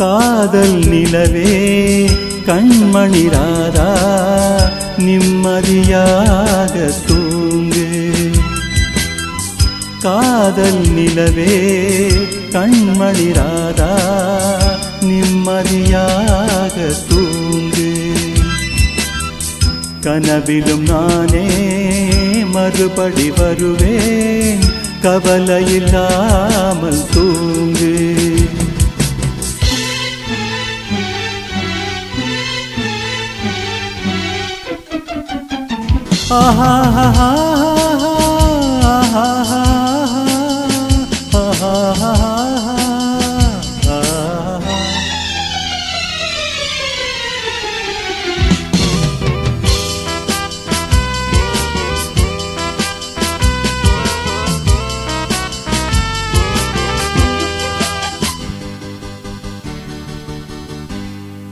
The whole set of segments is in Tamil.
காதல் நிலவே கண்மணி ராதா நிம்மதியாக தூங்கு. காதல் நிலவே கண்மணி ராதா நிம்மதியாக தூங்கு. கனவிலும் நானே மறுபடி வருவேன், கவலையில்லாமல் தூங்கு. ஆஹா ஆஹா ஆஹா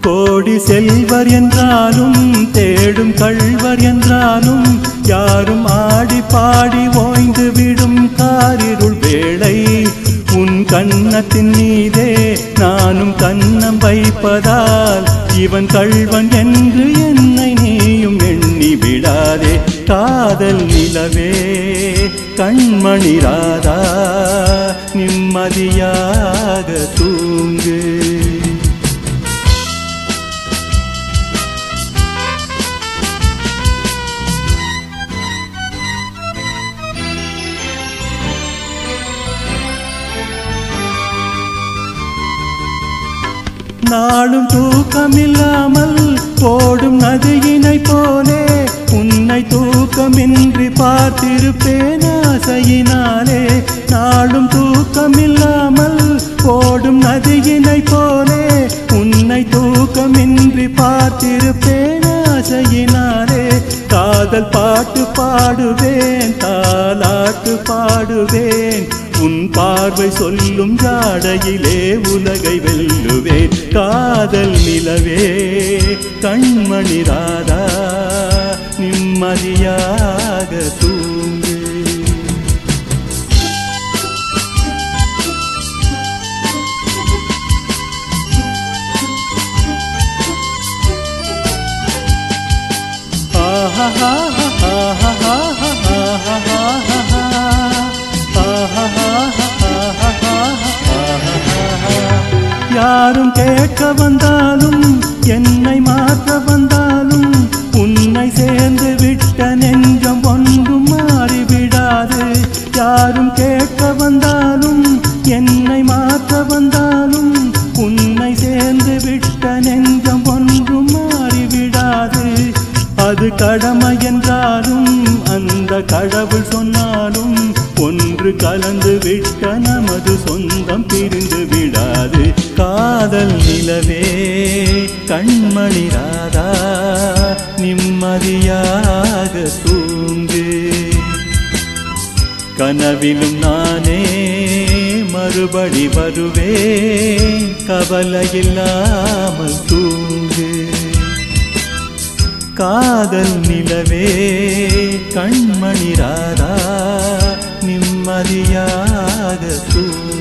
கோடி செல்வர் என்றாலும் தேடும் கள்வர் என்றாலும் யாரும் ஆடி பாடி ஓய்ந்து விடும் காரிருள் வேளை. உன் கன்னத்தின் மீதே நானும் கன்னம் வைப்பதால் இவன் கள்வன் என்று என்னை நீயும் எண்ணி விடாதே. காதல் நிலவே கண்மணி ராதா நிம்மதியாக தூங்கு. நாளும் தூக்கமில்லாமல் ஓடும் நதியினை போலே உன்னை தூக்கமின்றி பார்த்திருப்பேன் ஆசையினாலே. நாளும் தூக்கமில்லாமல் ஓடும் நதியினை போலே உன்னை தூக்கமின்றி பார்த்திருப்பேன் ஆசையினாலே. காதல் பாட்டு பாடுவேன், தாலாட்டு பாடுவேன், உன் பார்வை சொல்லும் ஜாடையிலே உலகை வெல்லுவேன். காதல் நிலவே கண்மணி ராதா நிம்மதியாக தூங்கு. ஆஹா ஆஹா ஆஹா யாரும் கேட்க வந்தாலும் என்னை மாற்ற வந்தாலும் உன்னை சேர்ந்து விட்ட நெஞ்சம் ஒன்றும் மாறிவிடாது. யாரும் கேட்க வந்தாலும் என்னை மாற்ற வந்தாலும் உன்னை சேர்ந்து விட்ட நெஞ்சம் ஒன்றும் மாறிவிடாது. அது கடமை என்றாலும் அந்த கடவுள் சொன்னாலும் ஒன்று கலந்து விட்ட நமது சொந்தம் பிரிந்து விடாது. காதல் நிலவே கண்மணி ராதா நிம்மதியாக தூங்கு. கனவிலும் நானே மறுபடி வருவேன், கவலையில்லாமல் தூங்கு. காதல் நிலவே கண்மணி ராதா நிம்மதியாக தூங்கு.